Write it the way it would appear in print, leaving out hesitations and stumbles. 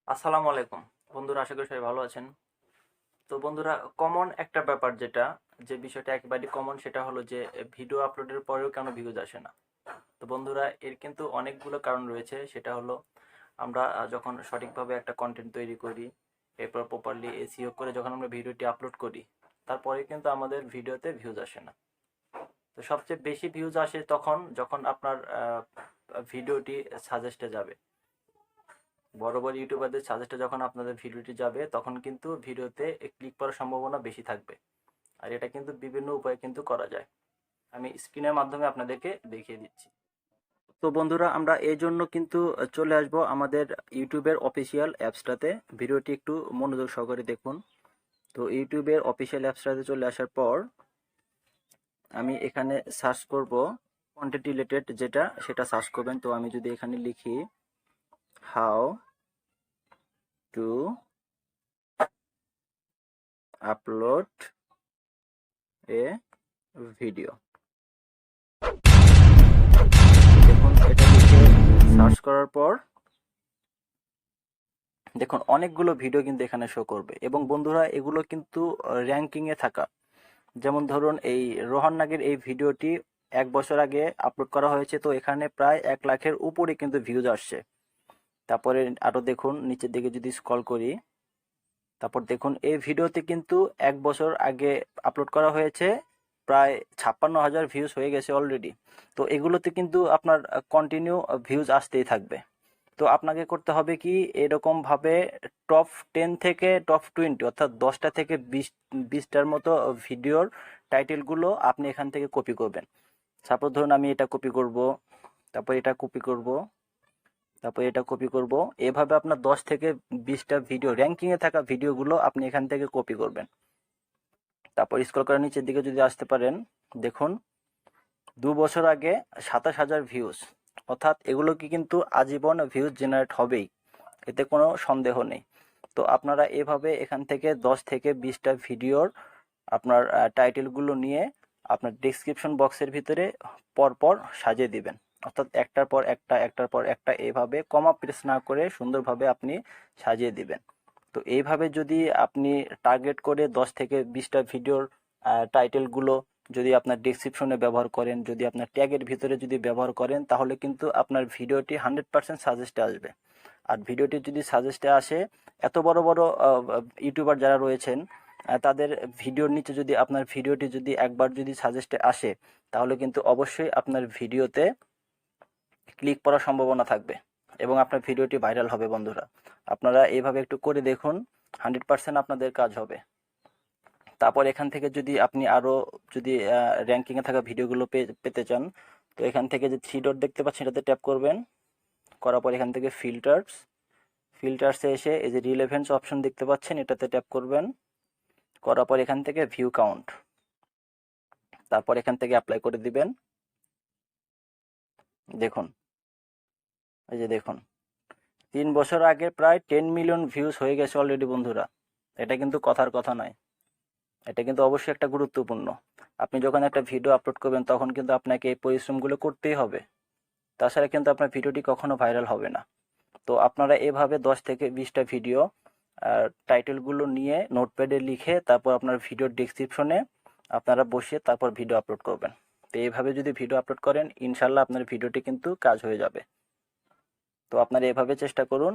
আসসালামু আলাইকুম বন্ধুরা, আশা করি সবাই ভালো আছেন। তো বন্ধুরা, কমন একটা ব্যাপার যে বিষয়টা একেবারেই কমন, সেটা হলো যে ভিডিও আপলোডের পরেও কেন ভিউজ আসে না। তো বন্ধুরা, এর কিন্তু অনেকগুলো কারণ রয়েছে। সেটা হলো আমরা যখন সঠিকভাবে একটা কন্টেন্ট তৈরি করি, এরপর প্রপারলি এসইও করে যখন আমরা ভিডিওটি আপলোড করি, তারপরে কিন্তু আমাদের ভিডিওতে ভিউজ আসে না। তো সবচেয়ে বেশি ভিউজ আসে তখন যখন আপনার ভিডিওটি সাজেস্টে যাবে। বড় বড় ইউটিউবারদের সাজেস্টে যখন আপনাদের ভিডিওটি যাবে, তখন কিন্তু ভিডিওতে ক্লিক করার সম্ভাবনা বেশি থাকবে। আর এটা কিন্তু বিভিন্ন উপায়ে কিন্তু করা যায়। আমি স্ক্রিনের মাধ্যমে আপনাদেরকে দেখিয়ে দিচ্ছি। তো বন্ধুরা, আমরা এই জন্য কিন্তু চলে আসব আমাদের ইউটিউবের অফিসিয়াল অ্যাপসটাতে। ভিডিওটি একটু মনোযোগ সহকারে দেখুন। তো ইউটিউবের অফিসিয়াল অ্যাপসটাতে চলে আসার পর আমি এখানে সার্চ করব কন্টেন্ট রিলেটেড, সেটা সার্চ করবেন। তো আমি যদি এখানে লিখি how to upload A video, দেখুন এটা লিখে সার্চ করার পর দেখুন অনেকগুলো ভিডিও কিন্তু এখানে শো করবে। এবং বন্ধুরা, এগুলো কিন্তু র্যাঙ্কিংয়ে থাকা। যেমন ধরুন, এই রোহান নাগের এই ভিডিওটি 1 বছর আগে আপলোড করা হয়েছে, তো এখানে প্রায় 1 লাখের উপরে কিন্তু ভিউজ আসছে। তারপরে আরও দেখুন নিচের দিকে যদি স্ক্রল করি, তারপর দেখুন এই ভিডিওতে কিন্তু 1 বছর আগে আপলোড করা হয়েছে, প্রায় 56,000 ভিউজ হয়ে গেছে অলরেডি। তো এগুলোতে কিন্তু আপনার কন্টিনিউ ভিউজ আসতেই থাকবে। তো আপনাকে করতে হবে কি, এরকমভাবে টপ 10 থেকে টপ 20, অর্থাৎ 10টা থেকে 20টার মতো ভিডিওর টাইটেলগুলো আপনি এখান থেকে কপি করবেন। সাপোজ ধরুন আমি এটা কপি করব, তারপর এটা কপি করব, তারপর এটা কপি করব। এভাবে আপনার 10 থেকে 20টা ভিডিও, র্যাঙ্কিংয়ে থাকা ভিডিওগুলো আপনি এখান থেকে কপি করবেন। তারপর স্ক্রল করে নিচের দিকে যদি আসতে পারেন, দেখুন 2 বছর আগে 27,000 ভিউজ, অর্থাৎ এগুলো কি কিন্তু আজীবন ভিউজ জেনারেট হবেই, এতে কোনো সন্দেহ নেই। তো আপনারা এভাবে এখান থেকে 10 থেকে 20টা ভিডিওর আপনার টাইটেলগুলো নিয়ে আপনার ডেসক্রিপশন বক্সের ভিতরে পরপর সাজিয়ে দিবেন। অর্থাৎ একটার পর একটা, একটার পর একটা, এভাবে কমা প্রেস না করে সুন্দরভাবে আপনি সাজিয়ে দিবেন। তো এইভাবে যদি আপনি টার্গেট করে 10 থেকে 20টা ভিডিওর টাইটেলগুলো যদি আপনার ডেসক্রিপশনে ব্যবহার করেন, যদি আপনার ট্যাগের ভিতরে যদি ব্যবহার করেন, তাহলে কিন্তু আপনার ভিডিওটি 100% সাজেস্টে আসবে। আর ভিডিওটি যদি সাজেস্টে আসে, এত বড় বড় ইউটিউবার যারা রয়েছেন, তাদের ভিডিওর নিচে যদি আপনার ভিডিওটি যদি একবার যদি সাজেস্টে আসে, তাহলে কিন্তু অবশ্যই আপনার ভিডিওতে ক্লিক করার সম্ভাবনা থাকবে এবং আপনার ভিডিওটি ভাইরাল হবে। বন্ধুরা, আপনারা এইভাবে একটু করে দেখুন, 100% আপনাদের কাজ হবে। তারপর এখান থেকে যদি আপনি আরও যদি র্যাঙ্কিংয়ে থাকা ভিডিওগুলো পেতে চান, তো এখান থেকে যে 3 ডট দেখতে পাচ্ছেন, এটাতে ট্যাপ করবেন। করার পর এখান থেকে ফিল্টার্সে এসে এই যে রিলেভেন্স অপশন দেখতে পাচ্ছেন, এটাতে ট্যাপ করবেন। করার পর এখান থেকে ভিউ কাউন্ট, তারপর এখান থেকে অ্যাপ্লাই করে দিবেন। দেখুন, এই যে দেখুন 3 বছর আগে প্রায় 10 মিলিয়ন ভিউজ হয়ে গেছে অলরেডি। বন্ধুরা, এটা কিন্তু কথার কথা নয়, এটা কিন্তু অবশ্যই একটা গুরুত্বপূর্ণ। আপনি যখন একটা ভিডিও আপলোড করবেন, তখন কিন্তু আপনাকে এই পরিশ্রমগুলো করতেই হবে, তাছাড়া কিন্তু আপনার ভিডিওটি কখনো ভাইরাল হবে না। তো আপনারা এভাবে 10 থেকে 20টা ভিডিও টাইটেলগুলো নিয়ে নোটপ্যাডে লিখে, তারপর আপনার ভিডিওর ডেসক্রিপশনে আপনারা বসিয়ে তারপর ভিডিও আপলোড করবেন। তো এইভাবে যদি ভিডিও আপলোড করেন, ইনশাল্লাহ আপনার ভিডিওটি কিন্তু কাজ হয়ে যাবে। তো আপনারা এভাবে চেষ্টা করুন।